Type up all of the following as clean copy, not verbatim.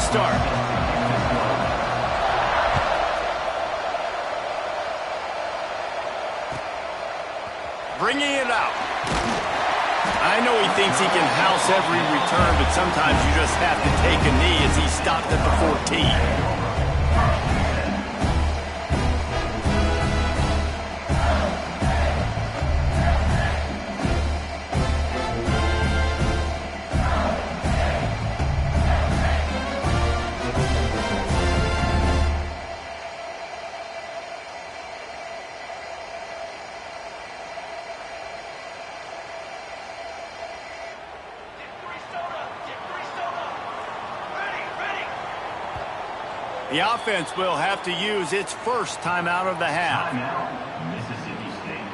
start. Bringing it out. I know he thinks he can house every return, but sometimes you just have to take a knee as he stopped at the 14. The offense will have to use its first timeout of the half. Mississippi State.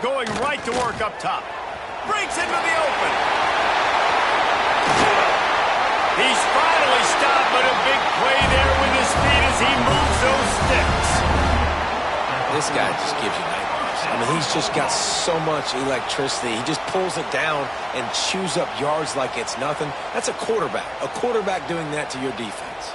Going right to work up top. Breaks into the open. He's finally stopped, but a big play there with his feet as he moves those sticks. This guy just gives you nightmares. I mean, he's just got so much electricity. He just pulls it down and chews up yards like it's nothing. That's a quarterback. A quarterback doing that to your defense.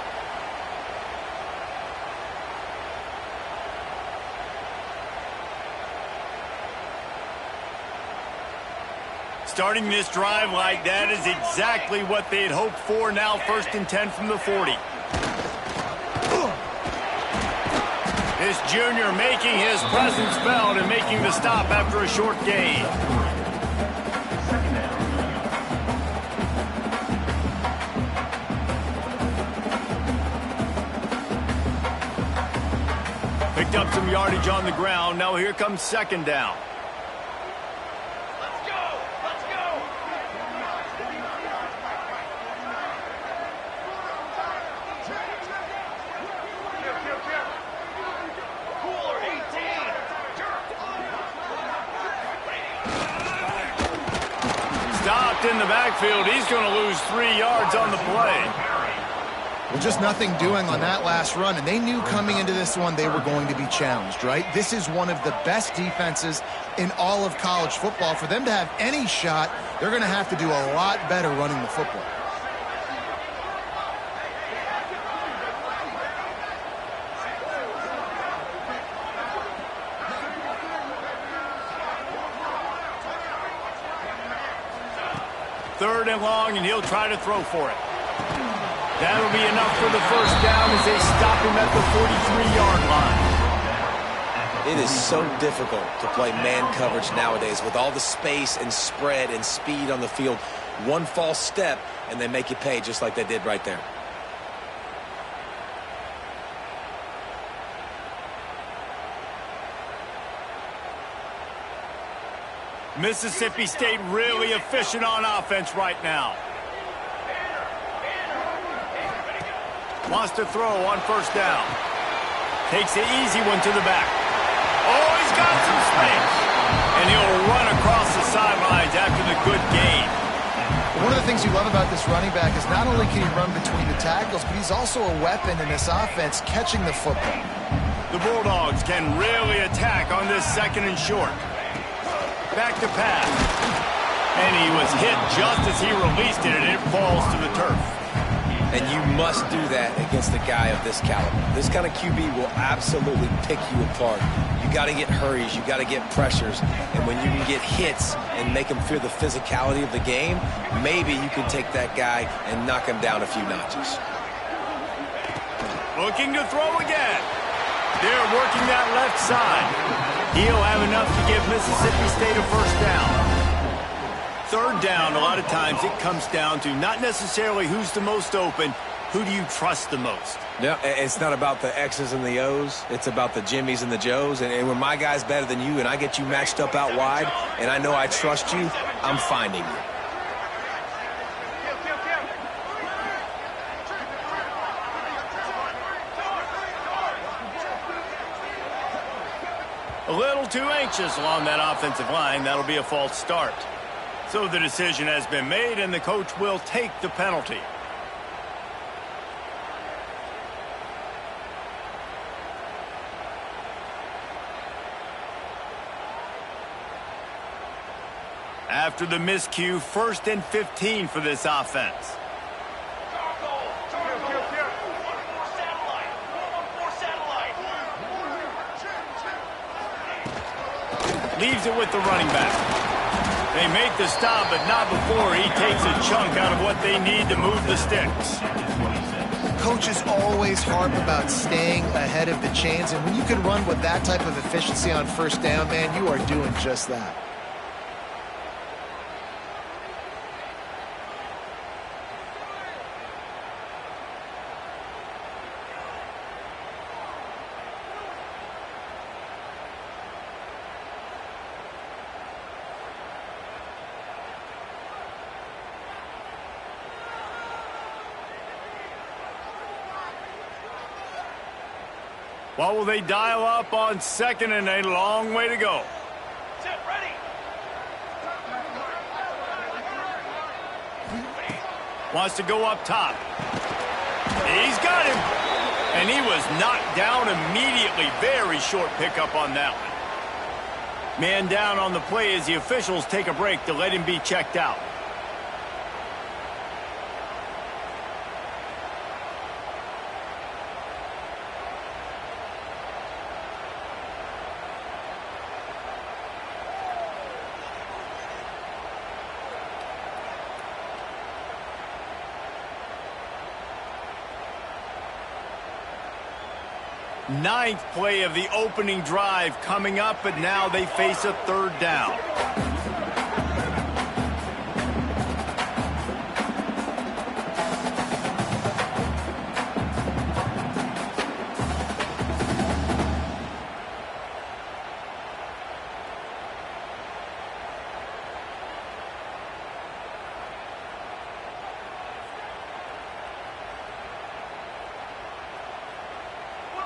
Starting this drive like that is exactly what they'd hoped for. Now 1st and 10 from the 40. This junior making his presence felt and making the stop after a short gain. Picked up some yardage on the ground. Now here comes 2nd down. In the backfield, he's going to lose 3 yards on the play. Well, just nothing doing on that last run, and they knew coming into this one they were going to be challenged, right? This is one of the best defenses in all of college football. For them to have any shot, they're going to have to do a lot better running the football. Third and long, and he'll try to throw for it. That'll be enough for the 1st down as they stop him at the 43-yard line. It is so difficult to play man coverage nowadays with all the space and spread and speed on the field. One false step, and they make you pay just like they did right there. Mississippi State really efficient on offense right now. Wants to throw on 1st down. Takes the easy one to the back. Oh, he's got some space. And he'll run across the sidelines after the good gain. One of the things you love about this running back is not only can he run between the tackles, but he's also a weapon in this offense catching the football. The Bulldogs can really attack on this 2nd and short. Back to pass. And he was hit just as he released it, and it falls to the turf. And you must do that against a guy of this caliber. This kind of QB will absolutely pick you apart. You got to get hurries. You got to get pressures. And when you can get hits and make him feel the physicality of the game, maybe you can take that guy and knock him down a few notches. Looking to throw again. They're working that left side. He'll have enough to give Mississippi State a 1st down. 3rd down, a lot of times it comes down to not necessarily who's the most open, who do you trust the most? Yeah, it's not about the X's and the O's. It's about the Jimmies and the Joes. And when my guy's better than you and I get you matched up out wide and I know I trust you, I'm finding you. A little too anxious along that offensive line. That'll be a false start. So the decision has been made, and the coach will take the penalty. After the miscue, 1st and 15 for this offense. Leaves it with the running back. They make the stop, but not before he takes a chunk out of what they need to move the sticks. Coaches always harp about staying ahead of the chains, and when you can run with that type of efficiency on 1st down, man, you are doing just that. What will they dial up on 2nd and a long way to go? Ready. Wants to go up top. He's got him. And he was knocked down immediately. Very short pickup on that one. Man down on the play as the officials take a break to let him be checked out. Ninth play of the opening drive coming up, but now they face a 3rd down.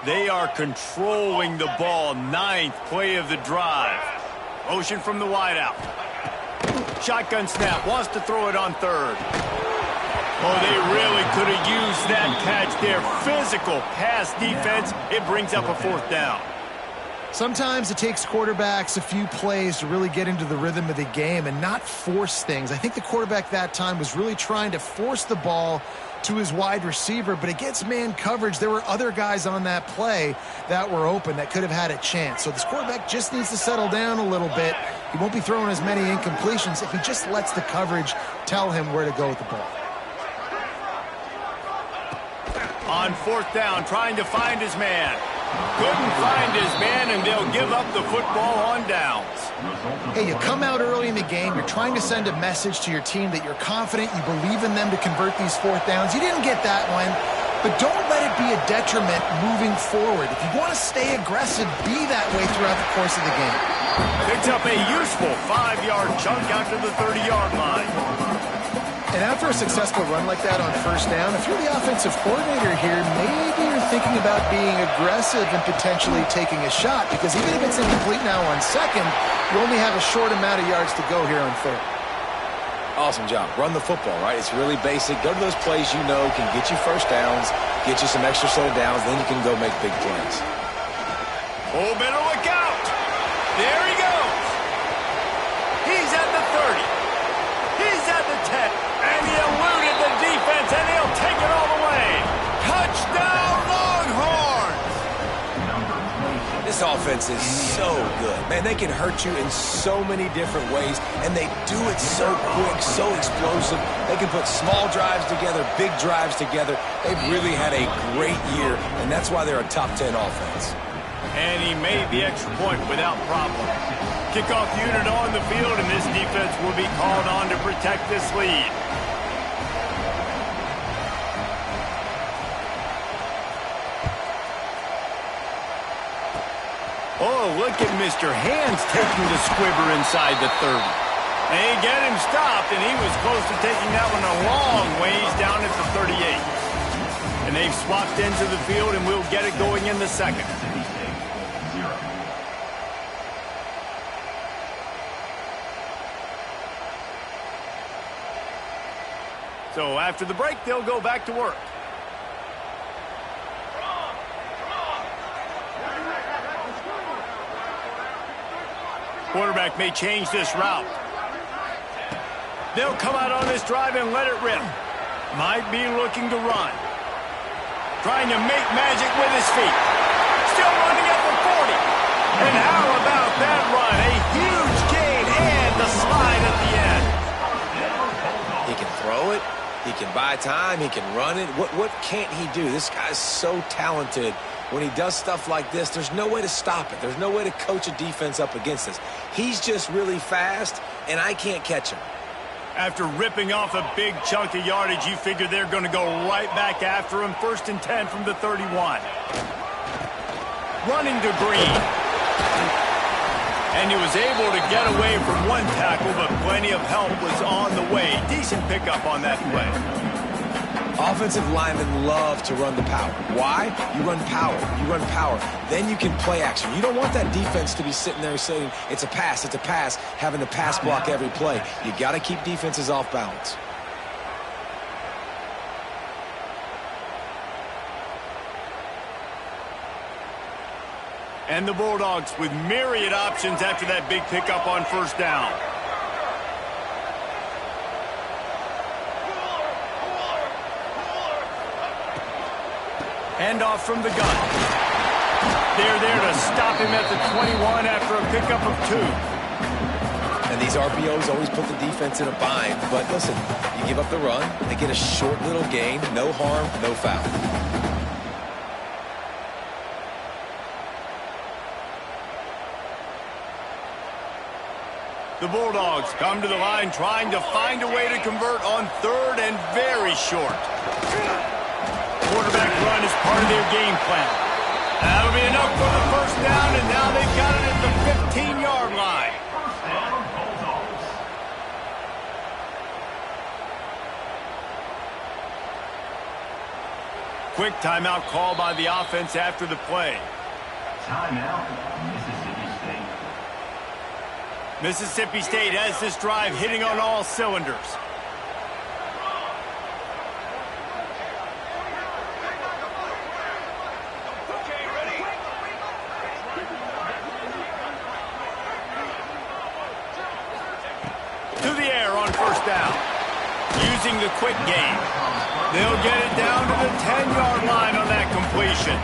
They are controlling the ball. 9th play of the drive. Motion from the wideout. Shotgun snap. Wants to throw it on 3rd. Oh, they really could have used that catch there. Physical pass defense. It brings up a 4th down. Sometimes it takes quarterbacks a few plays to really get into the rhythm of the game and not force things. I think the quarterback that time was really trying to force the ball to his wide receiver, but against man coverage, there were other guys on that play that were open that could have had a chance. So this quarterback just needs to settle down a little bit. He won't be throwing as many incompletions if he just lets the coverage tell him where to go with the ball. On 4th down, trying to find his man. Couldn't find his man, and they'll give up the football on downs. Hey, you come out early in the game, you're trying to send a message to your team that you're confident, you believe in them to convert these 4th downs. You didn't get that one, but don't let it be a detriment moving forward. If you want to stay aggressive, be that way throughout the course of the game. Picks up a useful 5-yard chunk out to the 30-yard line. And after a successful run like that on 1st down, if you're the offensive coordinator here, maybe you're thinking about being aggressive and potentially taking a shot, because even if it's incomplete now on 2nd, you only have a short amount of yards to go here on 3rd. Awesome job. Run the football, right? It's really basic. Go to those plays you know can get you 1st downs, get you some extra set of downs, then you can go make big plays. Oh, better look out. There he goes. He's at the 30. He's at the 10. And he eluded the defense, and he'll take it all the way. Touchdown, Longhorns! This offense is so good. Man, they can hurt you in so many different ways, and they do it so quick, so explosive. They can put small drives together, big drives together. They've really had a great year, and that's why they're a top 10 offense. And he made the extra point without problem. Kickoff unit on the field, and this defense will be called on to protect this lead. Oh, look at Mr. Hands taking the squibber inside the 30. They get him stopped, and he was close to taking that one a long ways down at the 38. And they've swapped into the field, and we'll get it going in the 2nd. So after the break, they'll go back to work. Quarterback may change this route. They'll come out on this drive and let it rip. Might be looking to run. Trying to make magic with his feet. Still running at the 40. And how about that run? A huge gain and the slide at the end. He can throw it. He can buy time. He can run it. What can't he do? This guy's so talented. When he does stuff like this, there's no way to stop it. There's no way to coach a defense up against this. He's just really fast, and I can't catch him. After ripping off a big chunk of yardage, you figure they're going to go right back after him. 1st and 10 from the 31. Running to Green. And he was able to get away from one tackle, but plenty of help was on the way. Decent pickup on that play. Offensive linemen love to run the power. Why? You run power. You run power. Then you can play action. You don't want that defense to be sitting there saying, it's a pass, having to pass block every play. You got to keep defenses off balance. And the Bulldogs with myriad options after that big pickup on 1st down. Handoff from the gun. They're there to stop him at the 21 after a pickup of 2. And these RPOs always put the defense in a bind. But listen, you give up the run, they get a short little gain, no harm, no foul. The Bulldogs come to the line trying to find a way to convert on 3rd and very short. Quarterback run is part of their game plan. That'll be enough for the 1st down, and now they've got it at the 15-yard line. Quick timeout call by the offense after the play. Timeout, Mississippi State. Mississippi State has this drive hitting on all cylinders. To the air on 1st down. Using the quick game. They'll get it down to the 10-yard line on that completion.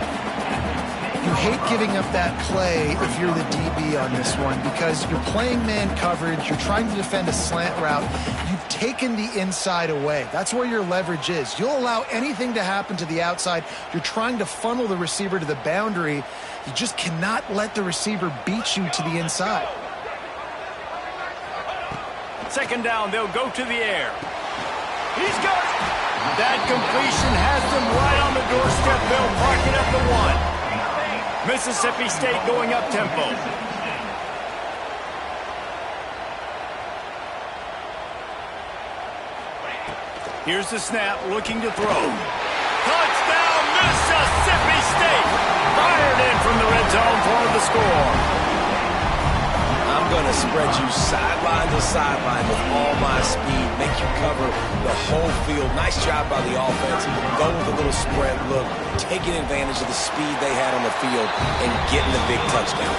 You hate giving up that play if you're the DB on this one because you're playing man coverage, you're trying to defend a slant route, you've taken the inside away. That's where your leverage is. You'll allow anything to happen to the outside. You're trying to funnel the receiver to the boundary. You just cannot let the receiver beat you to the inside. 2nd down, they'll go to the air. He's got it. That completion has them right on the doorstep. They'll park it at the 1. Mississippi State going up tempo. Here's the snap, looking to throw. Touchdown, Mississippi State! Fired in from the red zone for the score. I'm going to spread you sideline to sideline with all my speed, make you cover the whole field. Nice job by the offense. Going with a little spread look, taking advantage of the speed they had on the field and getting the big touchdown.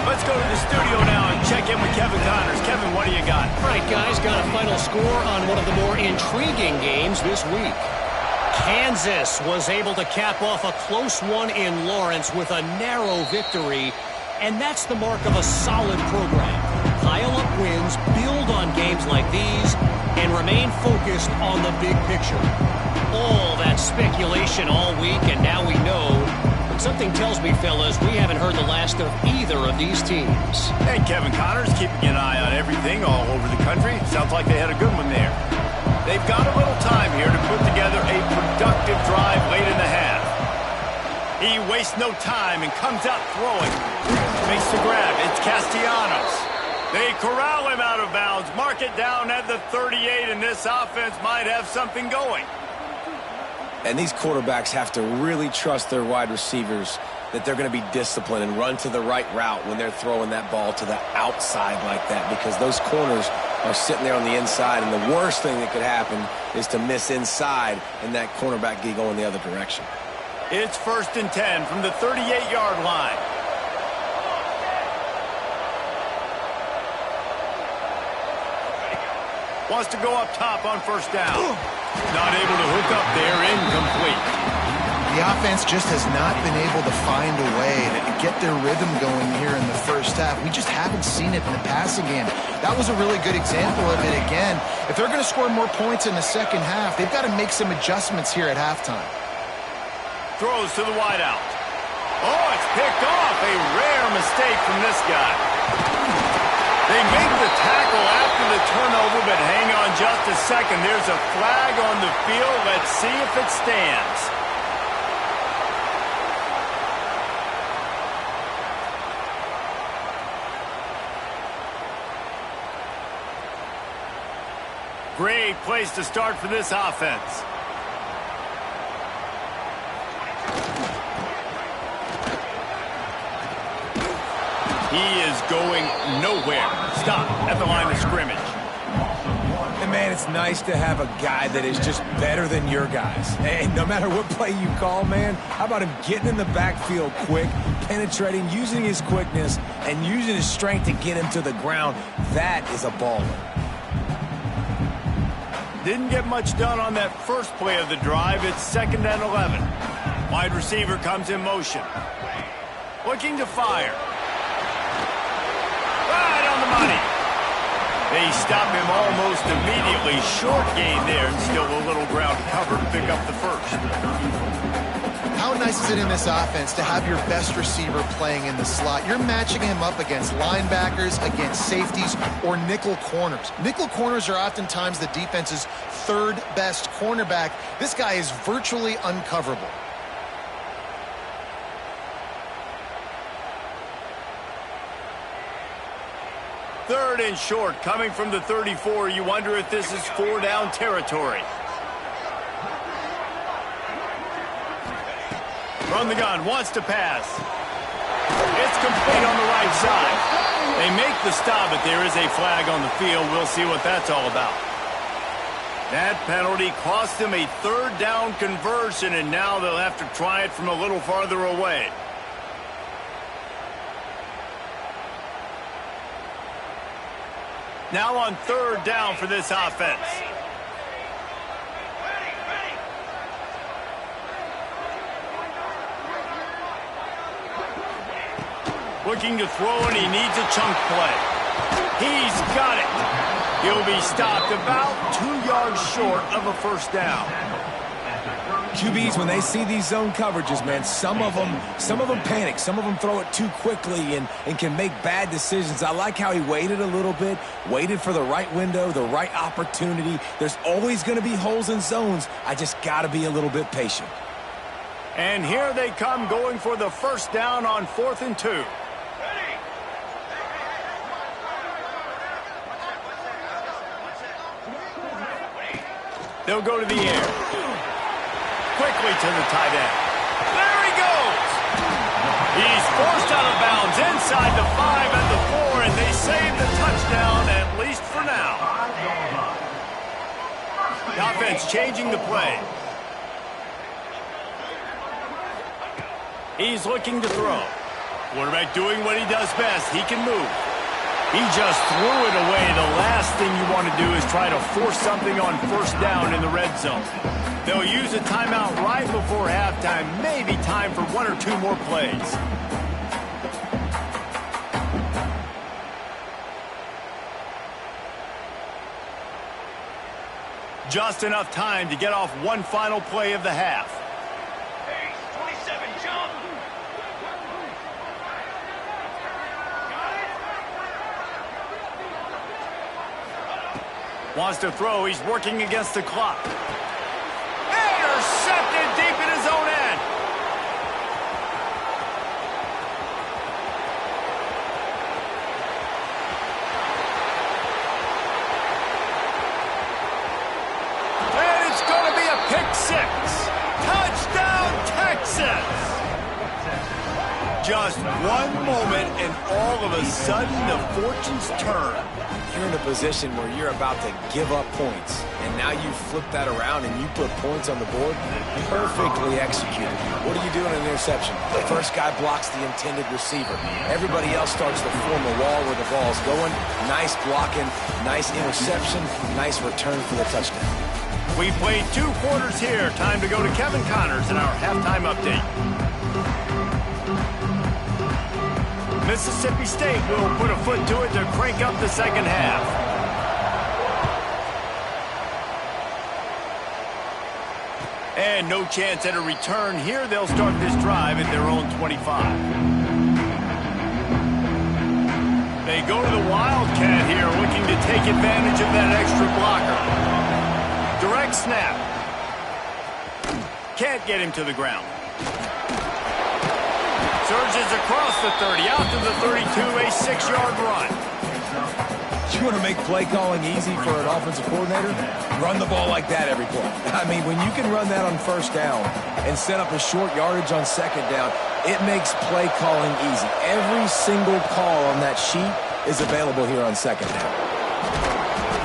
Let's go to the studio now and check in with Kevin Connors. Kevin, what do you got? All right, guys, got a final score on one of the more intriguing games this week. Kansas was able to cap off a close one in Lawrence with a narrow victory. And that's the mark of a solid program. Pile up wins, build on games like these, and remain focused on the big picture. All that speculation all week, and now we know. But something tells me, fellas, we haven't heard the last of either of these teams. And Kevin Connors keeping an eye on everything all over the country. Sounds like they had a good one there. They've got a little time here to put together a productive drive late in the half. He wastes no time and comes out throwing. Makes the grab. It's Castellanos. They corral him out of bounds. Mark it down at the 38, and this offense might have something going. And these quarterbacks have to really trust their wide receivers that they're going to be disciplined and run to the right route when they're throwing that ball to the outside like that, because those corners are sitting there on the inside, and the worst thing that could happen is to miss inside and that cornerback get going the other direction. It's 1st and 10 from the 38-yard line. Wants to go up top on 1st down. Not able to hook up there, incomplete. The offense just has not been able to find a way to get their rhythm going here in the first half. We just haven't seen it in the passing game. That was a really good example of it again. If they're going to score more points in the second half, they've got to make some adjustments here at halftime. Throws to the wideout. Oh, it's picked off. A rare mistake from this guy. They make the tackle after the turnover, but hang on just a second. There's a flag on the field. Let's see if it stands. Great place to start for this offense. He is going nowhere. Stop at the line of scrimmage. And man, it's nice to have a guy that is just better than your guys. And no matter what play you call, man, how about him getting in the backfield quick, penetrating, using his quickness, and using his strength to get him to the ground? That is a baller. Didn't get much done on that first play of the drive. It's 2nd and 11. Wide receiver comes in motion. Looking to fire. Right on the money. They stop him almost immediately. Short gain there, and still a little ground cover to pick up the first. How nice is it in this offense to have your best receiver playing in the slot? You're matching him up against linebackers, against safeties, or nickel corners. Nickel corners are oftentimes the defense's 3rd best cornerback. This guy is virtually uncoverable. Third and short, coming from the 34. You wonder if this is 4-down territory. From the gun, wants to pass. It's complete on the right side. They make the stop, but there is a flag on the field. We'll see what that's all about. That penalty cost them a 3rd down conversion, and now they'll have to try it from a little farther away. Now on 3rd down for this offense. Looking to throw, and he needs a chunk play. He's got it. He'll be stopped about 2 yards short of a 1st down. QBs, when they see these zone coverages, man, some of them panic. Some of them throw it too quickly and can make bad decisions. I like how he waited a little bit, waited for the right window, the right opportunity. There's always going to be holes in zones. I just got to be a little bit patient. And here they come, going for the 1st down on 4th and 2. They'll go to the air. Quickly to the tight end. There he goes! He's forced out of bounds inside the 5 and the 4, and they save the touchdown, at least for now. The offense changing the play. He's looking to throw. Quarterback doing what he does best. He can move. He just threw it away. The last thing you want to do is try to force something on 1st down in the red zone. They'll use a timeout right before halftime. Maybe time for 1 or 2 more plays. Just enough time to get off one final play of the half. Wants to throw. He's working against the clock. Intercepted deep in his own end. And it's going to be a pick 6. Touchdown, Texas. Just one moment, and all of a sudden, the fortunes turn. You're in a position where you're about to give up points, and now you flip that around and you put points on the board. Perfectly executed. What are you doing in an interception? The first guy blocks the intended receiver. Everybody else starts to form a wall where the ball's going. Nice blocking, nice interception, nice return for the touchdown. We played 2 quarters here. Time to go to Kevin Connors in our halftime update. Mississippi State will put a foot to it to crank up the second half. And no chance at a return here. They'll start this drive at their own 25. They go to the Wildcat here, looking to take advantage of that extra blocker. Direct snap. Can't get him to the ground. Surges across the 30, out to the 32, a 6-yard run. You want to make play calling easy for an offensive coordinator? Run the ball like that every play. I mean, when you can run that on first down and set up a short yardage on second down, it makes play calling easy. Every single call on that sheet is available here on second down.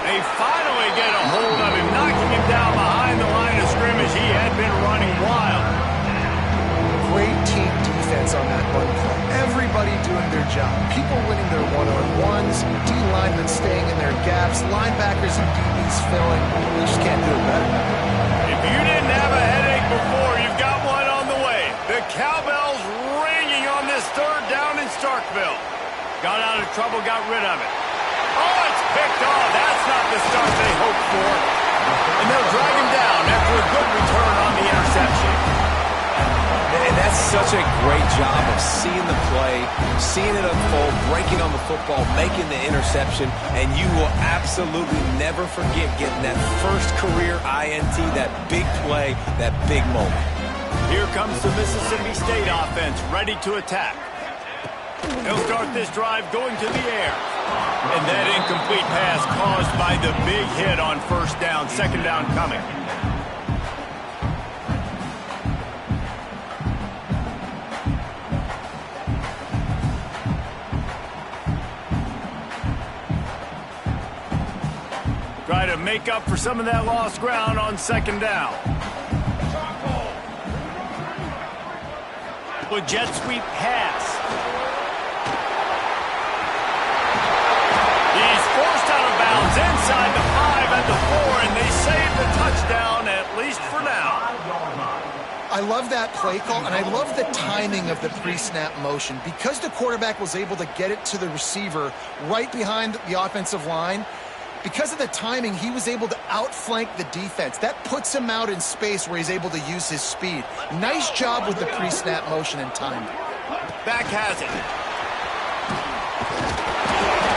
They finally get a hold of him, knocking him down behind the line of scrimmage. He had been running wild. Great team defense on that run play. Everybody doing their job. People winning their one-on-ones, D linemen staying in their gaps, linebackers and DBs filling. You just can't do it better. If you didn't have a headache before, you've got one on the way. The cowbells ringing on this 3rd down in Starkville. Got out of trouble, got rid of it. Oh, it's picked off. That's not the start they hoped for. And they'll drag him down after a good return on the interception. And that's such a great job of seeing the play, seeing it unfold, breaking on the football, making the interception, and you will absolutely never forget getting that first career INT, that big play, that big moment. Here comes the Mississippi State offense, ready to attack. They'll start this drive going to the air. And that incomplete pass caused by the big hit on first down, second down coming. Try to make up for some of that lost ground on second down. A jet sweep pass. He's forced out of bounds inside the 5 at the 4, and they save the touchdown, at least for now. I love that play call, and I love the timing of the pre-snap motion. Because the quarterback was able to get it to the receiver right behind the offensive line, because of the timing, he was able to outflank the defense. That puts him out in space where he's able to use his speed. Nice job with the pre-snap motion and timing. Back has it.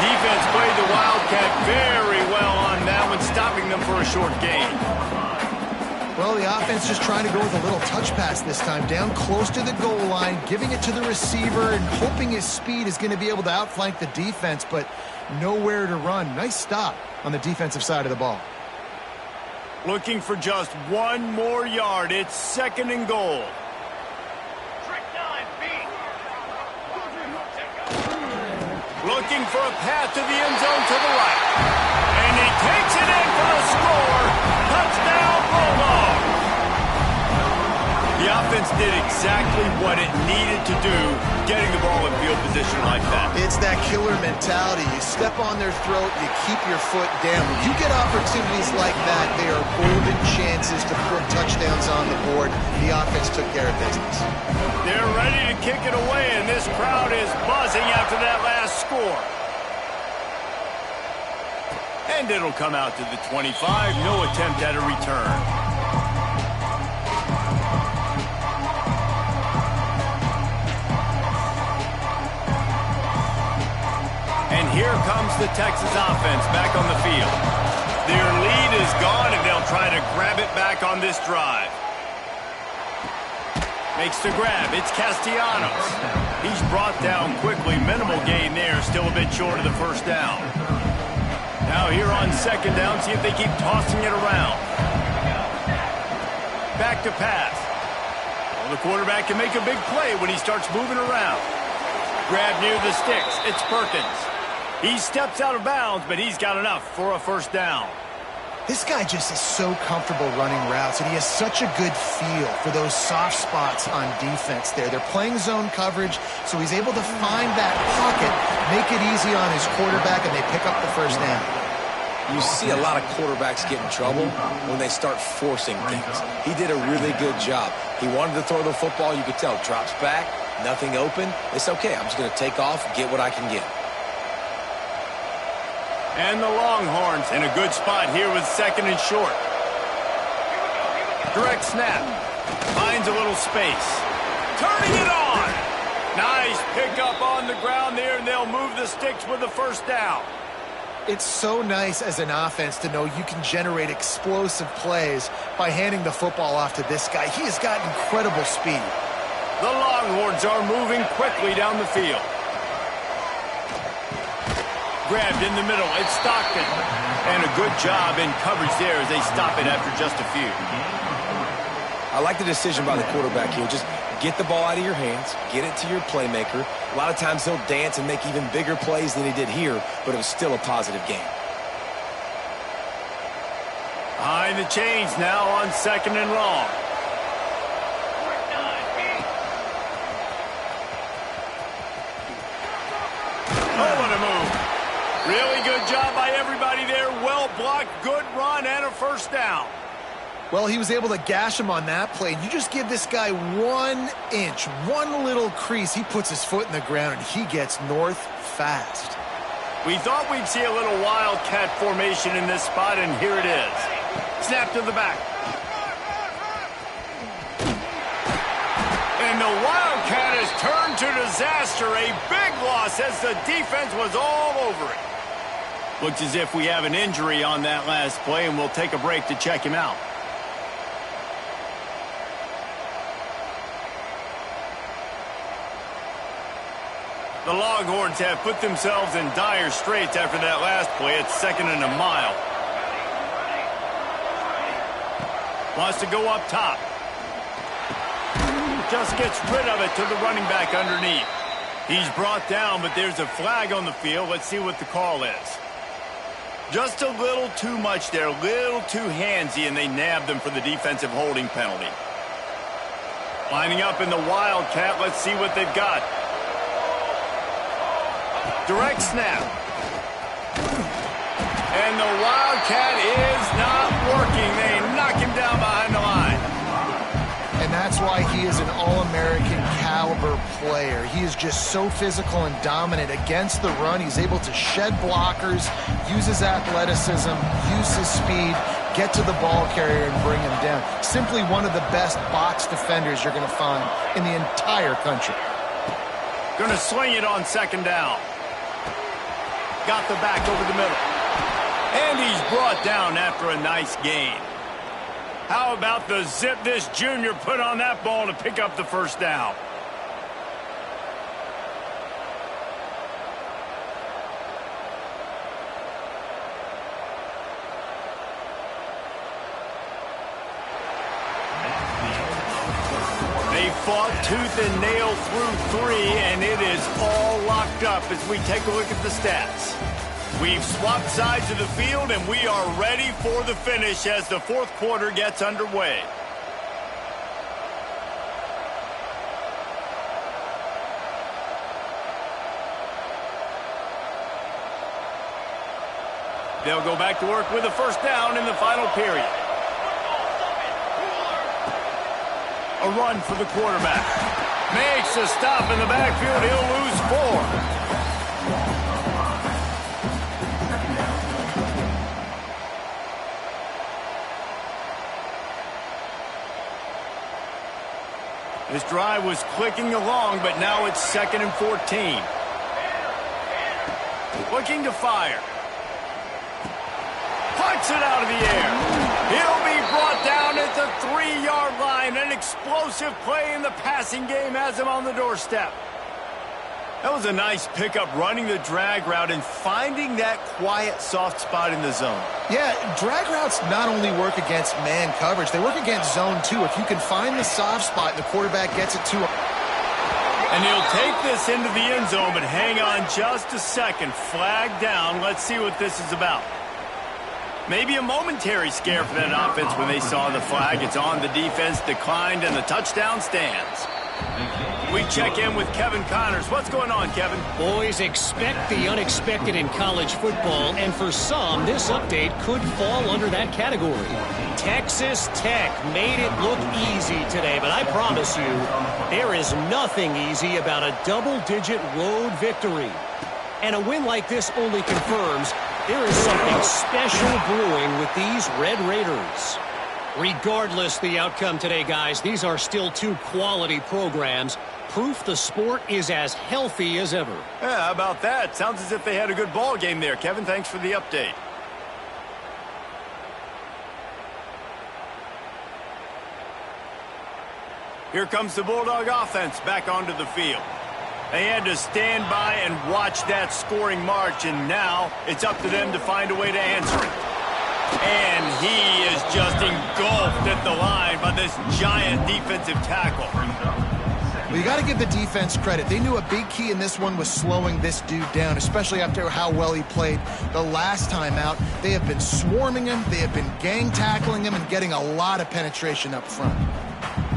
Defense played the Wildcat very well on that one, stopping them for a short gain. Well, the offense just trying to go with a little touch pass this time, down close to the goal line, giving it to the receiver and hoping his speed is going to be able to outflank the defense, but nowhere to run. Nice stop on the defensive side of the ball. Looking for just one more yard. It's 2nd and goal. Looking for a path to the end zone to the right. And he takes it in for a score. Touchdown, Bulldogs. The offense did exactly what it needed to do, getting the ball in field position like that. It's that killer mentality. You step on their throat, you keep your foot down. When you get opportunities like that, they are golden chances to put touchdowns on the board. The offense took care of business. They're ready to kick it away, and this crowd is buzzing after that last score. And it'll come out to the 25. No attempt at a return. And here comes the Texas offense back on the field. Their lead is gone, and they'll try to grab it back on this drive. Makes the grab. It's Castellanos. He's brought down quickly. Minimal gain there. Still a bit short of the first down. Now here on second down, see if they keep tossing it around. Back to pass. Well, the quarterback can make a big play when he starts moving around. Grab near the sticks. It's Perkins. He steps out of bounds, but he's got enough for a first down. This guy just is so comfortable running routes, and he has such a good feel for those soft spots on defense there. They're playing zone coverage, so he's able to find that pocket, make it easy on his quarterback, and they pick up the first down. You see a lot of quarterbacks get in trouble when they start forcing things. He did a really good job. He wanted to throw the football. You could tell. Drops back, nothing open. It's okay. I'm just going to take off, get what I can get. And the Longhorns in a good spot here with second and short. Direct snap. Finds a little space. Turning it on. Nice pickup on the ground there, and they'll move the sticks with the first down. It's so nice as an offense to know you can generate explosive plays by handing the football off to this guy. He has got incredible speed. The Longhorns are moving quickly down the field. Grabbed in the middle. It's Stockton. And a good job in coverage there as they stop it after just a few. I like the decision by the quarterback here. Just get the ball out of your hands, get it to your playmaker. A lot of times he'll dance and make even bigger plays than he did here, but it was still a positive game. Behind the chains now on second and long. Oh, what a move. Really good job by everybody there. Well blocked, good run, and a first down. Well, he was able to gash him on that play. You just give this guy 1 inch, one little crease. He puts his foot in the ground, and he gets north fast. We thought we'd see a little wildcat formation in this spot, and here it is. Snap to the back. And the wildcat has turned to disaster. A big loss as the defense was all over it. Looks as if we have an injury on that last play, and we'll take a break to check him out. The Longhorns have put themselves in dire straits after that last play. It's second and a mile. Wants to go up top. Just gets rid of it to the running back underneath. He's brought down, but there's a flag on the field. Let's see what the call is. Just a little too much there, a little too handsy, and they nabbed them for the defensive holding penalty. Lining up in the Wildcat, let's see what they've got. Direct snap. And the Wildcat is not working. They knock him down behind the line. And that's why he is an All-American caliber player. He is just so physical and dominant against the run. He's able to shed blockers, use his athleticism, use his speed, get to the ball carrier and bring him down. Simply one of the best box defenders you're going to find in the entire country. Going to sling it on second down. Got the back over the middle. And he's brought down after a nice gain. How about the zip this junior put on that ball to pick up the first down? They fought tooth and nail through 3, and it is all locked up as we take a look at the stats. We've swapped sides of the field, and we are ready for the finish as the fourth quarter gets underway. They'll go back to work with a first down in the final period. A run for the quarterback. Makes a stop in the backfield. He'll lose 4. This drive was clicking along, but now it's 2nd and 14. Looking to fire. Puts it out of the air. He'll be brought down at the 3-yard line. An explosive play in the passing game has him on the doorstep. That was a nice pickup, running the drag route and finding that quiet, soft spot in the zone. Yeah, drag routes not only work against man coverage, they work against zone too. If you can find the soft spot and the quarterback gets it to him. And he'll take this into the end zone, but hang on just a second. Flag down. Let's see what this is about. Maybe a momentary scare for that offense when they saw the flag. It's on, the defense declined, and the touchdown stands. We check in with Kevin Connors. What's going on, Kevin? Boys, expect the unexpected in college football, and for some, this update could fall under that category. Texas Tech made it look easy today, but I promise you, there is nothing easy about a double-digit road victory. And a win like this only confirms there is something special brewing with these Red Raiders. Regardless the outcome today, guys, these are still two quality programs. Proof the sport is as healthy as ever. Yeah, how about that? Sounds as if they had a good ball game there. Kevin, thanks for the update. Here comes the Bulldog offense back onto the field. They had to stand by and watch that scoring march, and now it's up to them to find a way to answer it. And he is just engulfed at the line by this giant defensive tackle. Well, you got to give the defense credit. They knew a big key in this one was slowing this dude down, especially after how well he played the last time out. They have been swarming him, they have been gang tackling him, and getting a lot of penetration up front.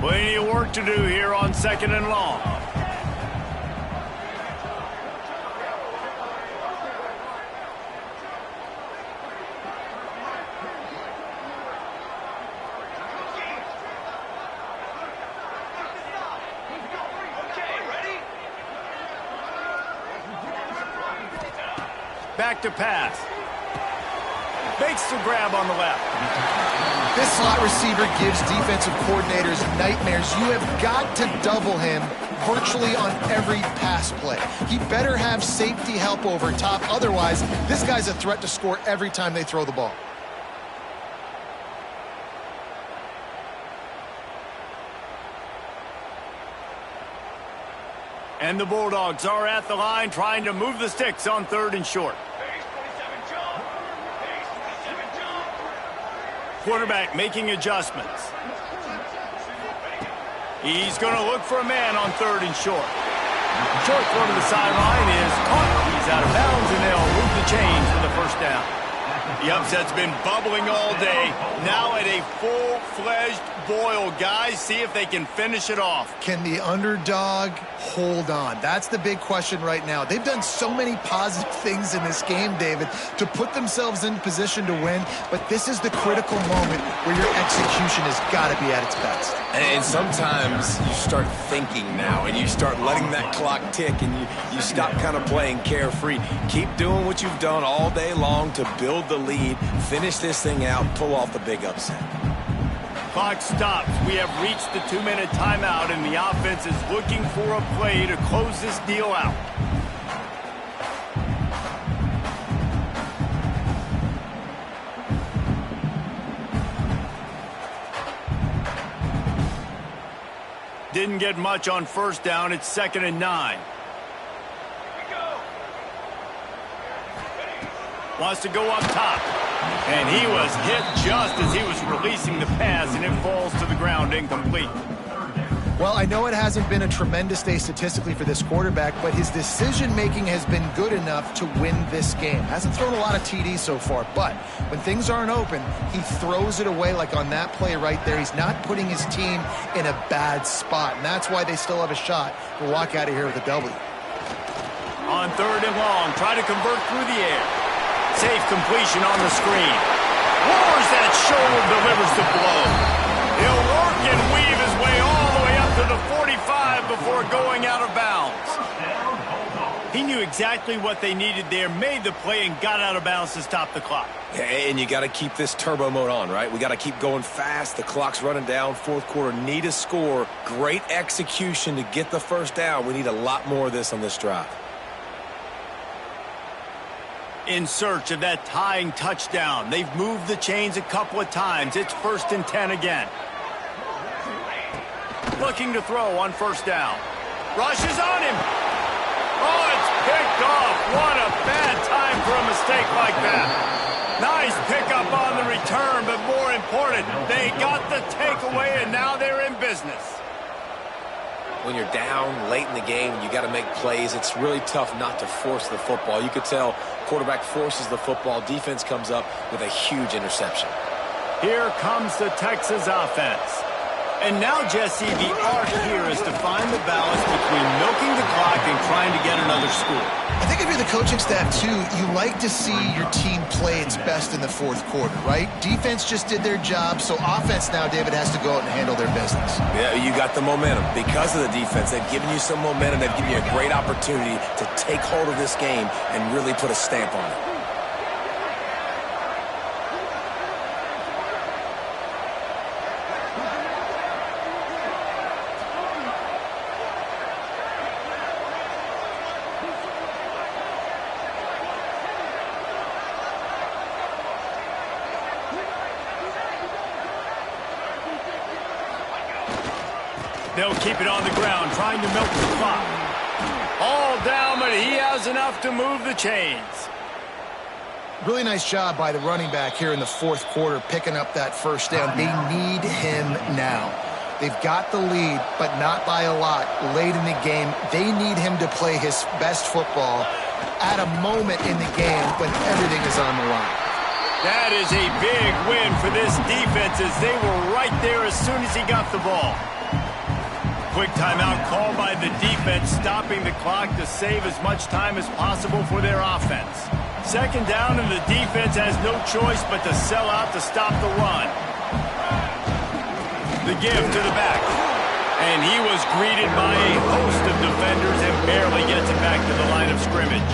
Plenty of work to do here on 2nd and long. Back to pass. Makes the grab on the left. This slot receiver gives defensive coordinators nightmares. You have got to double him virtually on every pass play. He better have safety help over top. Otherwise, this guy's a threat to score every time they throw the ball. And the Bulldogs are at the line trying to move the sticks on 3rd and short. Quarterback making adjustments. He's going to look for a man on 3rd and short. Short throw to the sideline is caught. He's out of bounds, and they'll move the chains for the first down. The upset's been bubbling all day. Now at a full-fledged boil. Guys, see if they can finish it off. Can the underdog hold on? That's the big question right now. They've done so many positive things in this game, David, to put themselves in position to win, but this is the critical moment where your execution has got to be at its best. And sometimes you start thinking now, and you start letting that clock tick, and you stop kind of playing carefree. Keep doing what you've done all day long to build the lead, finish this thing out, pull off the big upset. Clock stops. We have reached the 2-minute timeout, and the offense is looking for a play to close this deal out. Didn't get much on 1st down. It's 2nd and 9. Wants to go up top. And he was hit just as he was releasing the pass, and it falls to the ground incomplete. Well, I know it hasn't been a tremendous day statistically for this quarterback, but his decision-making has been good enough to win this game. Hasn't thrown a lot of TDs so far, but when things aren't open, he throws it away like on that play right there. He's not putting his team in a bad spot, and that's why they still have a shot to walk out of here with a W. On 3rd and long, try to convert through the air. Safe completion on the screen. Lowers that shoulder, delivers the blow. He'll work and weave his way all the way up to the 45 before going out of bounds. He knew exactly what they needed there, made the play, and got out of bounds to stop the clock. And you got to keep this turbo mode on, right? We got to keep going fast. The clock's running down. 4th quarter, need a score. Great execution to get the 1st down. We need a lot more of this on this drive. In search of that tying touchdown. They've moved the chains a couple of times. It's 1st and 10 again. Looking to throw on 1st down. Rushes on him. Oh, it's picked off. What a bad time for a mistake like that. Nice pickup on the return, but more important, they got the takeaway, and now they're in business. When you're down late in the game and you got to make plays, it's really tough not to force the football. You could tell quarterback forces the football. Defense comes up with a huge interception. Here comes the Texas offense. And now, Jesse, the art here is to find the balance between milking the clock and trying to get another score. I think if you're the coaching staff, too, you like to see your team play its best in the fourth quarter, right? Defense just did their job, so offense now, David, has to go out and handle their business. Yeah, you got the momentum. Because of the defense, they've given you some momentum. They've given you a great opportunity to take hold of this game and really put a stamp on it. They'll keep it on the ground, trying to milk the clock. All down, but he has enough to move the chains. Really nice job by the running back here in the fourth quarter, picking up that first down. They need him now. They've got the lead, but not by a lot. Late in the game, they need him to play his best football at a moment in the game when everything is on the line. That is a big win for this defense as they were right there as soon as he got the ball. Quick timeout called by the defense, stopping the clock to save as much time as possible for their offense. Second down, and the defense has no choice but to sell out to stop the run. The give to the back. And he was greeted by a host of defenders and barely gets it back to the line of scrimmage.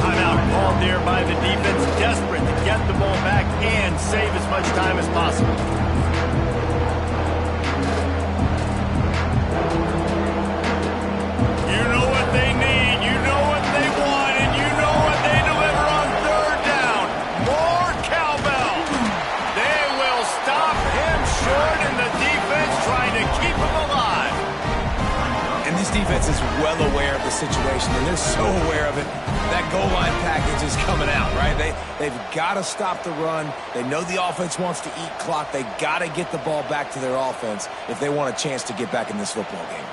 Timeout called there by the defense, desperate to get the ball back and save as much time as possible. You know what they need, you know what they want, and you know what they deliver on third down. More cowbell. They will stop him short, and the defense trying to keep him alive. And this defense is well aware of the situation, and they're so aware of it. That goal line package is coming out, right? They've got to stop the run. They know the offense wants to eat clock. They got to get the ball back to their offense if they want a chance to get back in this football game.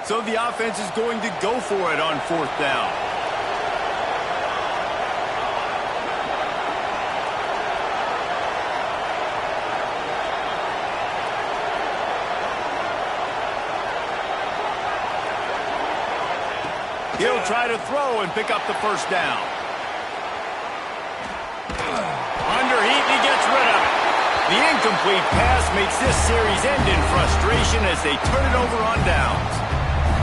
So the offense is going to go for it on fourth down. He'll try to throw and pick up the first down. Under heat, and he gets rid of it. The incomplete pass makes this series end in frustration as they turn it over on downs.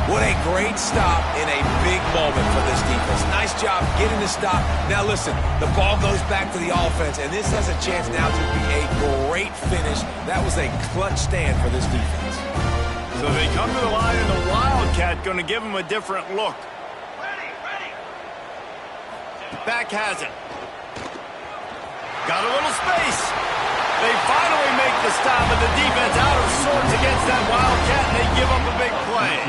What a great stop in a big moment for this defense. Nice job getting the stop. Now listen, the ball goes back to the offense, and this has a chance now to be a great finish. That was a clutch stand for this defense. So they come to the line, and the Wildcat going to give them a different look. Back has it. Got a little space. They finally make the stop, and the defense out of sorts against that Wildcat, and they give up a big play.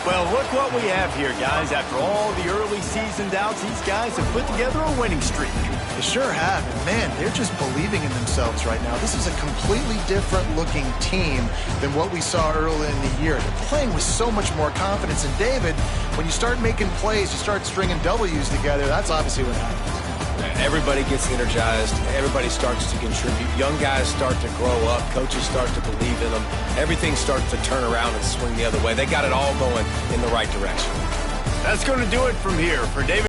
Well, look what we have here, guys. After all the early season doubts, these guys have put together a winning streak. They sure have. And man, they're just believing in themselves right now. This is a completely different looking team than what we saw early in the year. They're playing with so much more confidence. And David, when you start making plays, you start stringing W's together, that's obviously what happens. Everybody gets energized. Everybody starts to contribute. Young guys start to grow up. Coaches start to believe in them. Everything starts to turn around and swing the other way. They got it all going in the right direction. That's going to do it from here. For David